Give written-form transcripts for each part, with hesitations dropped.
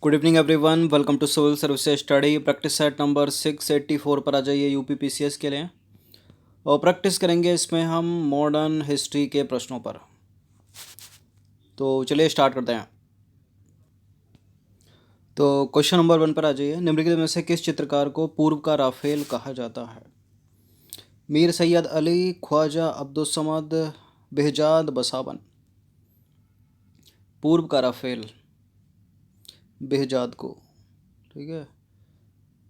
Good evening everyone, welcome to civil services study. Practice set number 684 पर आ जाइए UPPCS के लिए। और प्रैक्टिस करेंगे इसमें हम मॉडर्न हिस्ट्री के प्रश्नों पर। तो चलिए स्टार्ट करते हैं। तो क्वेश्चन नंबर 1 पर आ जाइए। निम्नलिखित में से किस चित्रकार को पूर्व का राफेल कहा जाता है? मीर सैयद अली, ख्वाजा अब्दुल समद, बेहजाद बसावन। पूर्व का राफेल बेहजाद को। ठीक है।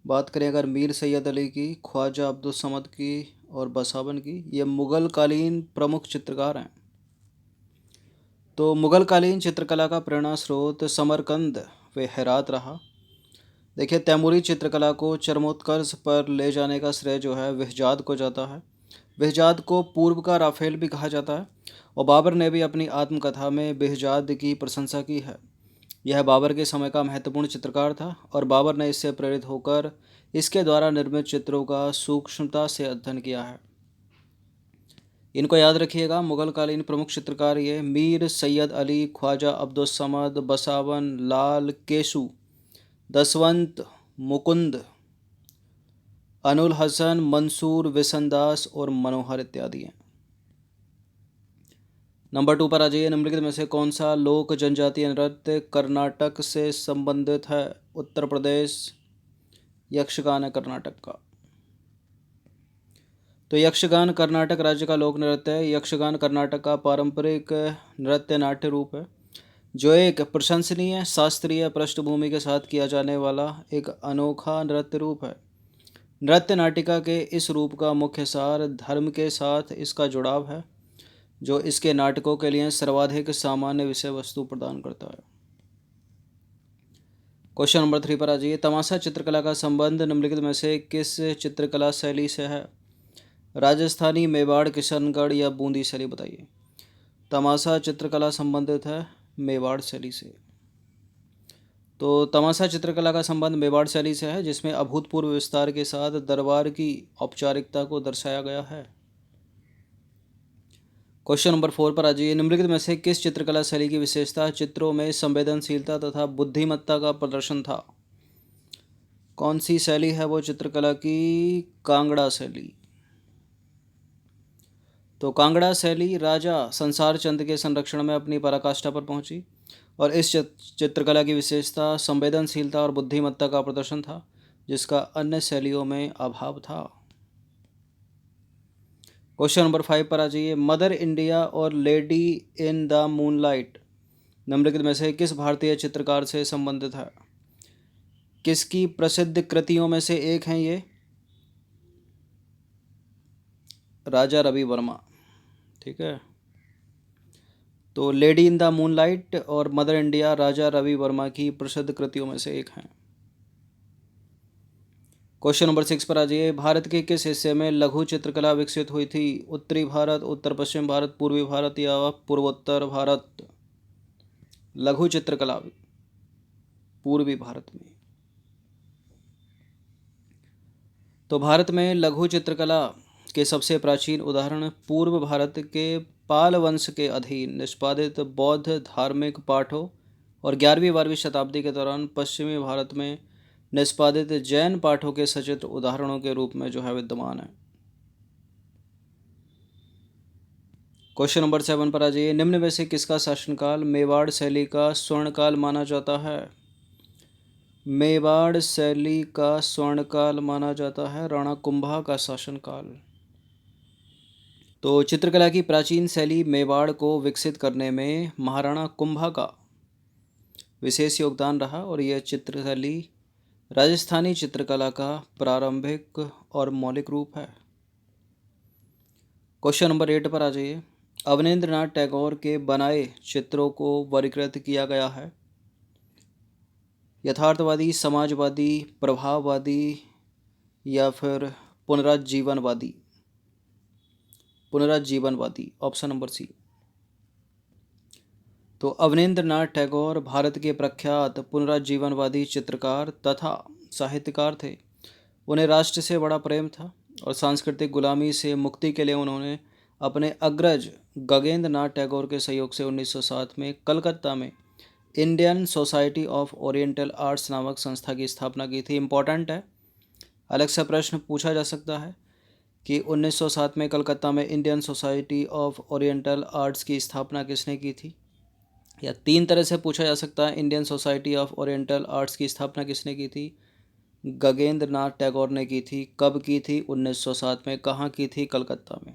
बात करें अगर मीर सैयद अली की, ख्वाजा अब्दुल समद की और बसावन की, ये मुग़ल कालीन प्रमुख चित्रकार हैं। तो मुग़ल कालीन चित्रकला का प्रेरणा स्रोत समरकंद व हेरात रहा। देखिए, तैमूरी चित्रकला को चरमोत्कर्ष पर ले जाने का श्रेय जो है बेहजाद को जाता है। बेहजाद को पूर्व का राफेल भी कहा जाता है और बाबर ने भी अपनी आत्मकथा में बेहजाद की प्रशंसा की है। यह बाबर के समय का महत्वपूर्ण चित्रकार था और बाबर ने इससे प्रेरित होकर इसके द्वारा निर्मित चित्रों का सूक्ष्मता से अध्ययन किया है। इनको याद रखिएगा। मुग़ल कालीन प्रमुख चित्रकार ये मीर सैयद अली, ख्वाजा अब्दुल समद, बसावन, लाल केसु, दसवंत, मुकुंद, अनुल हसन, मंसूर, विसनदास और मनोहर इत्यादि हैं। नंबर 2 पर आ जाइए। निम्नलिखित में से कौन सा लोक जनजातीय नृत्य कर्नाटक से संबंधित है? उत्तर प्रदेश। यक्षगान है कर्नाटक का। तो यक्षगान कर्नाटक राज्य का लोक नृत्य है। यक्षगान कर्नाटक का पारंपरिक नृत्य नाट्य रूप है जो एक प्रशंसनीय शास्त्रीय पृष्ठभूमि के साथ किया जाने वाला एक अनोखा नृत्य रूप है। नृत्य नाटिका के इस रूप का मुख्य सार धर्म के साथ इसका जुड़ाव है, जो इसके नाटकों के लिए सर्वाधिक सामान्य विषय वस्तु प्रदान करता है। क्वेश्चन नंबर 3 पर आ जाइए। तमाशा चित्रकला का संबंध निम्नलिखित में से किस चित्रकला शैली से है? राजस्थानी, मेवाड़, किशनगढ़ या बूंदी शैली बताइए। तमाशा चित्रकला संबंधित है मेवाड़ शैली से। तो तमाशा चित्रकला का संबंध मेवाड़ शैली से है, जिसमें अभूतपूर्व विस्तार के साथ दरबार की औपचारिकता को दर्शाया गया है। क्वेश्चन नंबर 4 पर आ जाइए। निम्नलिखित में से किस चित्रकला शैली की विशेषता चित्रों में संवेदनशीलता तथा बुद्धिमत्ता का प्रदर्शन था? कौन सी शैली है वो चित्रकला की? कांगड़ा शैली। तो कांगड़ा शैली राजा संसार चंद के संरक्षण में अपनी पराकाष्ठा पर पहुंची और इस चित्रकला की विशेषता संवेदनशीलता और बुद्धिमत्ता का प्रदर्शन था, जिसका अन्य शैलियों में अभाव था। क्वेश्चन नंबर 5 पर आ जाइए। मदर इंडिया और लेडी इन द मूनलाइट निम्नलिखित में से किस भारतीय चित्रकार से संबंधित है? किसकी प्रसिद्ध कृतियों में से एक हैं ये? राजा रवि वर्मा। ठीक है। तो लेडी इन द मूनलाइट और मदर इंडिया राजा रवि वर्मा की प्रसिद्ध कृतियों में से एक हैं। क्वेश्चन नंबर 6 पर आ जाइए। भारत के किस हिस्से में लघु चित्रकला विकसित हुई थी? उत्तरी भारत, उत्तर पश्चिम भारत, पूर्वी भारत या पूर्वोत्तर भारत? लघु चित्रकला पूर्वी भारत में। तो भारत में लघु चित्रकला के सबसे प्राचीन उदाहरण पूर्व भारत के पाल वंश के अधीन निष्पादित बौद्ध धार्मिक पाठों और 11वीं-12वीं शताब्दी के दौरान पश्चिमी भारत में निष्पादित जैन पाठों के सचित्र उदाहरणों के रूप में जो है विद्यमान है। क्वेश्चन नंबर 7 पर आ जाइए। निम्न में से किसका शासनकाल मेवाड़ शैली का स्वर्णकाल माना जाता है? मेवाड़ शैली का स्वर्णकाल माना जाता है राणा कुंभा का शासनकाल। तो चित्रकला की प्राचीन शैली मेवाड़ को विकसित करने में महाराणा कुंभा का विशेष योगदान रहा और यह चित्रशैली राजस्थानी चित्रकला का प्रारंभिक और मौलिक रूप है। क्वेश्चन नंबर 8 पर आ जाइए। अवनींद्रनाथ टैगोर के बनाए चित्रों को वर्गीकृत किया गया है यथार्थवादी, समाजवादी, प्रभाववादी या फिर पुनरुज्जीवनवादी? पुनरुज्जीवनवादी, ऑप्शन नंबर सी। तो अवनींद्रनाथ टैगोर भारत के प्रख्यात पुनरुज्जीवनवादी चित्रकार तथा साहित्यकार थे। उन्हें राष्ट्र से बड़ा प्रेम था और सांस्कृतिक गुलामी से मुक्ति के लिए उन्होंने अपने अग्रज गगनेंद्र नाथ टैगोर के सहयोग से 1907 में कलकत्ता में Indian society of oriental arts नामक संस्था की स्थापना की थी? इम्पोर्टेंट है, अलग से प्रश्न पूछा जा सकता है कि 1907 में कलकत्ता में Indian society of oriental arts की स्थापना किसने की थी? या तीन तरह से पूछा जा सकता है, Indian society of oriental arts की स्थापना किसने की थी? गगनेंद्र नाथ टैगोर ने की थी। कब की थी? 1907 में। कहाँ की थी? कलकत्ता में।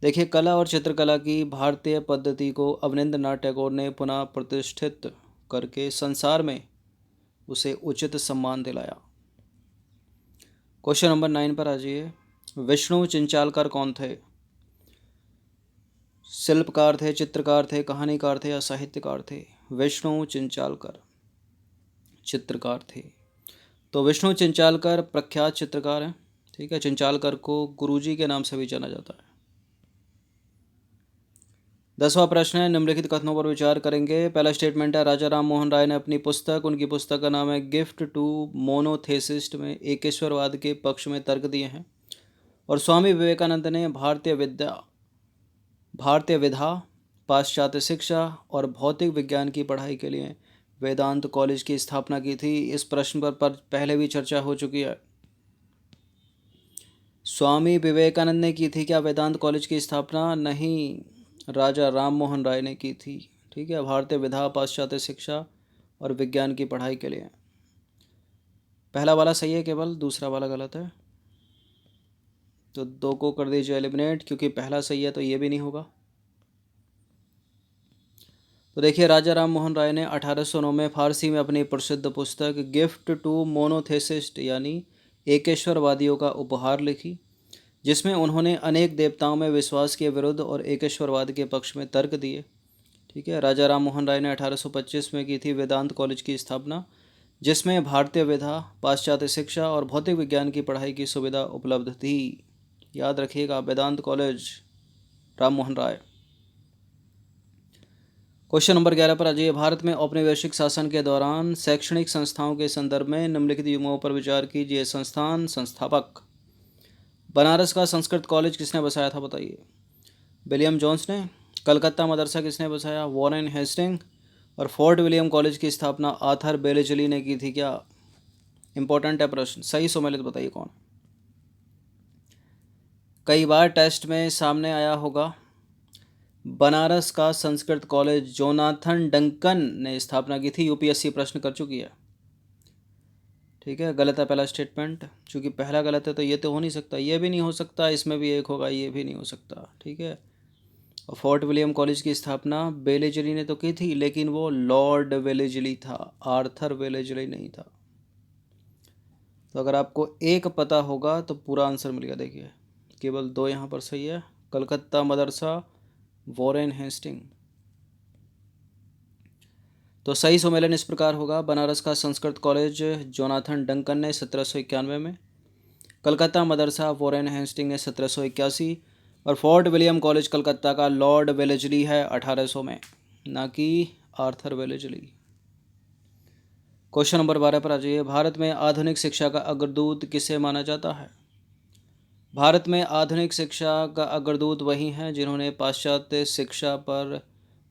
देखिए, कला और चित्रकला की भारतीय पद्धति को अवनींद्र नाथ टैगोर ने पुनः प्रतिष्ठित करके संसार में उसे उचित सम्मान दिलाया। क्वेश्चन नंबर 9 पर आ जाइए। विष्णु चिंचालकर कौन थे? शिल्पकार थे, चित्रकार थे, कहानीकार थे या साहित्यकार थे? विष्णु चिंचालकर चित्रकार थे। तो विष्णु चिंचालकर प्रख्यात चित्रकार हैं। ठीक है, चिंचालकर को गुरुजी के नाम से भी जाना जाता है। 10वां प्रश्न है, निम्नलिखित कथनों पर विचार करेंगे। पहला स्टेटमेंट है, राजा राम मोहन राय ने अपनी पुस्तक, उनकी पुस्तक का नाम है गिफ्ट टू मोनोथेसिस्ट, में एकेश्वरवाद के पक्ष में तर्क दिए हैं। और स्वामी विवेकानंद ने भारतीय विधा, पाश्चात्य शिक्षा और भौतिक विज्ञान की पढ़ाई के लिए वेदांत कॉलेज की स्थापना की थी। इस प्रश्न पर पहले भी चर्चा हो चुकी है। स्वामी विवेकानंद ने की थी क्या वेदांत कॉलेज की स्थापना? नहीं, राजा राम मोहन राय ने की थी। ठीक है, भारतीय विधा, पाश्चात्य शिक्षा और विज्ञान की पढ़ाई के लिए। पहला वाला सही है केवल, दूसरा वाला गलत है। तो दो को कर दीजिए एलिमिनेट, क्योंकि पहला सही है तो ये भी नहीं होगा। तो देखिए, राजा राम मोहन राय ने 1809 में फारसी में अपनी प्रसिद्ध पुस्तक गिफ्ट टू मोनोथेसिस्ट यानी एकेश्वरवादियों का उपहार लिखी, जिसमें उन्होंने अनेक देवताओं में विश्वास के विरुद्ध और एकेश्वरवाद के पक्ष में तर्क दिए। ठीक है, राजा राम मोहन राय ने 1825 में की थी वेदांत कॉलेज की स्थापना, जिसमें भारतीय विधा, पाश्चात्य शिक्षा और भौतिक विज्ञान की पढ़ाई की सुविधा उपलब्ध थी। याद रखिएगा, वेदांत college, Ram Mohan Roy. Question number 11 पर आ जाइए। भारत में औपनिवेशिक शासन के दौरान शैक्षणिक संस्थाओं के संदर्भ में निम्नलिखित युग्मों पर विचार कीजिए। संस्थान, संस्थापक। बनारस का संस्कृत कॉलेज किसने बसाया था? बताइए। विलियम जोन्स ने। कलकत्ता मदरसा किसने बसाया? Warren Hasting. और फोर्ट विलियम कॉलेज की स्थापना आर्थर बेलेजली ने की थी क्या? इंपॉर्टेंट है प्रश्न, सही सम्मिलित बताइए कौन। कई बार टेस्ट में सामने आया होगा। बनारस का संस्कृत कॉलेज जोनाथन डंकन ने स्थापना की थी। यूपीएससी प्रश्न कर चुकी है। ठीक है, गलत है पहला स्टेटमेंट, चूँकि पहला गलत है तो ये तो हो नहीं सकता, ये भी नहीं हो सकता, इसमें भी एक होगा, ये भी नहीं हो सकता। ठीक है, और फोर्ट विलियम कॉलेज की स्थापना बेलेजली ने तो की थी, लेकिन वो लॉर्ड वेलेजली था, आर्थर वेलेजली नहीं था। तो अगर आपको एक पता होगा तो पूरा आंसर मिल गया। देखिए, केवल दो यहाँ पर सही है, कलकत्ता मदरसा, वॉरेन हेस्टिंग। तो सही सम्मेलन इस प्रकार होगा। बनारस का संस्कृत कॉलेज जोनाथन डंकन ने 1791 में, कलकत्ता मदरसा वॉरेन हेस्टिंग ने 1781, और फोर्ट विलियम कॉलेज कलकत्ता का लॉर्ड वेलेजली है 1800 में, ना कि आर्थर वेलेजली। क्वेश्चन नंबर 12 पर आ जाइए। भारत में आधुनिक शिक्षा का अग्रदूत किसे माना जाता है? भारत में आधुनिक शिक्षा का अग्रदूत वही हैं जिन्होंने पाश्चात्य शिक्षा पर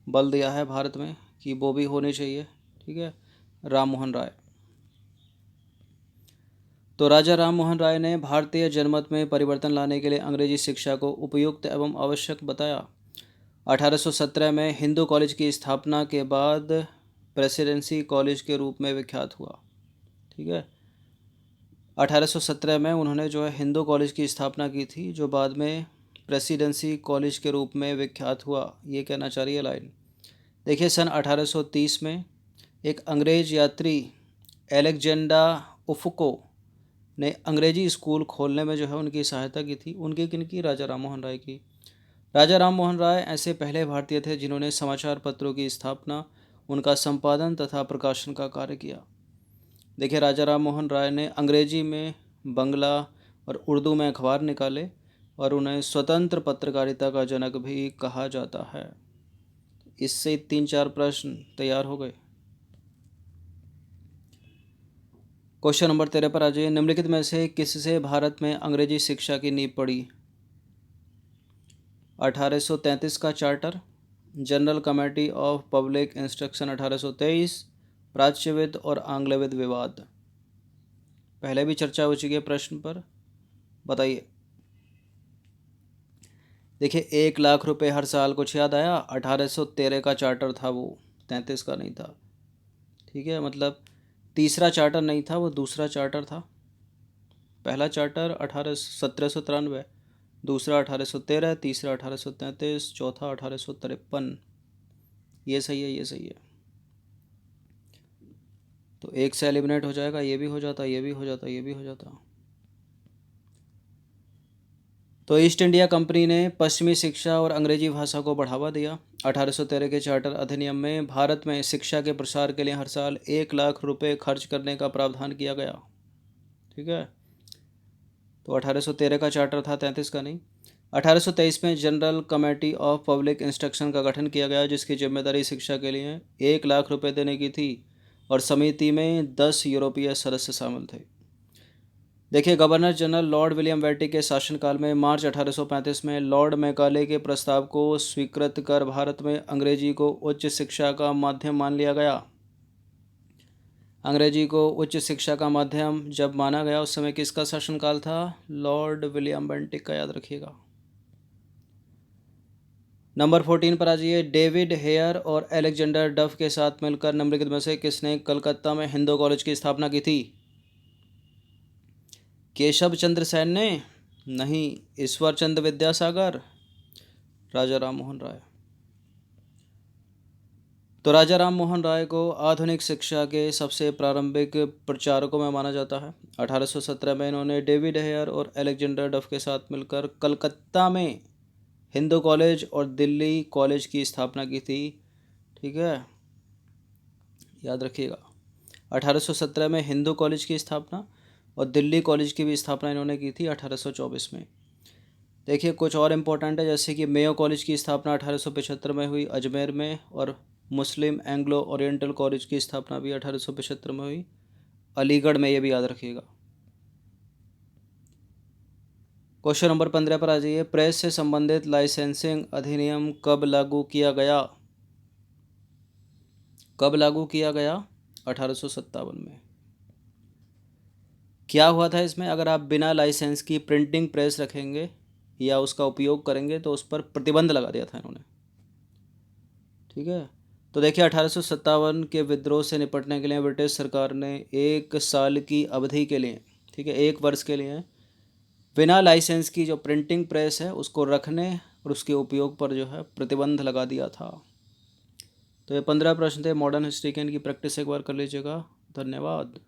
बल दिया है भारत में कि वो भी होनी चाहिए। ठीक है, राम मोहन राय। तो राजा राम मोहन राय ने भारतीय जनमत में परिवर्तन लाने के लिए अंग्रेजी शिक्षा को उपयुक्त एवं आवश्यक बताया। 1817 में हिंदू कॉलेज की स्थापना के बाद प्रेसिडेंसी कॉलेज के रूप में विख्यात हुआ। ठीक है, 1817 में उन्होंने जो है हिंदू कॉलेज की स्थापना की थी, जो बाद में प्रेसिडेंसी कॉलेज के रूप में विख्यात हुआ। ये कहना चाह रही है लाइन। देखिए, सन 1830 में एक अंग्रेज यात्री एलेक्जेंडा उफको ने अंग्रेजी स्कूल खोलने में जो है उनकी सहायता की थी। उनकी किनकी? राजा राम मोहन राय की। राजा राम मोहन राय ऐसे पहले भारतीय थे जिन्होंने समाचार पत्रों की स्थापना, उनका संपादन तथा प्रकाशन का कार्य किया। देखिए, राजा राम मोहन राय ने अंग्रेजी में, बंगला और उर्दू में अखबार निकाले और उन्हें स्वतंत्र पत्रकारिता का जनक भी कहा जाता है। इससे 3-4 प्रश्न तैयार हो गए। क्वेश्चन नंबर 13 पर आ जाइए। निम्नलिखित में से किससे भारत में अंग्रेजी शिक्षा की नींव पड़ी? 1833 का charter, general committee of public instruction 1823, प्राच्यविद और आंग्लविद विवाद। पहले भी चर्चा हो चुकी है प्रश्न पर, बताइए। देखिए 1 लाख रुपए हर साल, कुछ याद आया? 1813 का चार्टर था वो, 33 का नहीं था। ठीक है, मतलब तीसरा चार्टर नहीं था वो, दूसरा चार्टर था। पहला चार्टर 1793, दूसरा 1813, तीसरा 1833, चौथा 1853। ये सही है, ये सही है। तो एक से एलिमिनेट हो जाएगा, ये भी हो जाता, ये भी हो जाता, ये भी हो जाता। तो ईस्ट इंडिया कंपनी ने पश्चिमी शिक्षा और अंग्रेजी भाषा को बढ़ावा दिया। 1813 के चार्टर अधिनियम में भारत में शिक्षा के प्रसार के लिए हर साल 1 लाख रुपए खर्च करने का प्रावधान किया गया। ठीक है, तो 1813 का चार्टर था, 33 का नहीं। 1823 में general committee of public instruction का गठन किया गया, जिसकी जिम्मेदारी शिक्षा के लिए 1 लाख रुपए देने की थी, और समिति में 10 यूरोपीय सदस्य शामिल थे। देखिए governor general Lord William Bentinck के शासनकाल में मार्च 1835 में लॉर्ड मैकाले के प्रस्ताव को स्वीकृत कर भारत में अंग्रेजी को उच्च शिक्षा का माध्यम मान लिया गया। अंग्रेजी को उच्च शिक्षा का माध्यम जब माना गया, उस समय किसका शासनकाल था? लॉर्ड विलियम बेंटिक का, याद रखिएगा। नंबर 14 पर आ जाइए। डेविड हेयर और अलेक्जेंडर डफ के साथ मिलकर निम्नलिखित में से किसने कलकत्ता में हिंदू कॉलेज की स्थापना की थी? केशव चंद्र सेन ने? नहीं। ईश्वर चंद्र विद्यासागर? राजा राम मोहन राय। तो राजा राम मोहन राय को आधुनिक शिक्षा के सबसे प्रारंभिक प्रचारकों में माना जाता है। 1817 में इन्होंने डेविड हेयर और अलेक्जेंडर डफ के साथ मिलकर कलकत्ता में हिंदू कॉलेज और दिल्ली कॉलेज की स्थापना की थी। ठीक है, याद रखिएगा। 1817 में हिंदू कॉलेज की स्थापना और दिल्ली कॉलेज की भी स्थापना इन्होंने की थी 1824 में। देखिए कुछ और इम्पोर्टेंट है, जैसे कि मेयो कॉलेज की स्थापना 1875 में हुई अजमेर में, और मुस्लिम एंग्लो ओरिएंटल कॉलेज की स्थापना भी 1875 में हुई अलीगढ़ में, ये भी याद रखिएगा। क्वेश्चन नंबर 15 पर आ जाइए। प्रेस से संबंधित लाइसेंसिंग अधिनियम कब लागू किया गया? कब लागू किया गया? 1857 में। क्या हुआ था इसमें? अगर आप बिना लाइसेंस की प्रिंटिंग प्रेस रखेंगे या उसका उपयोग करेंगे तो उस पर प्रतिबंध लगा दिया था इन्होंने। ठीक है, तो देखिए 1857 के विद्रोह से निपटने के लिए ब्रिटिश सरकार ने 1 साल की अवधि के लिए, ठीक है 1 वर्ष के लिए, बिना लाइसेंस की जो प्रिंटिंग प्रेस है उसको रखने और उसके उपयोग पर जो है प्रतिबंध लगा दिया था। तो ये 15 प्रश्न थे मॉडर्न हिस्ट्री के, इनकी प्रैक्टिस एक बार कर लीजिएगा। धन्यवाद।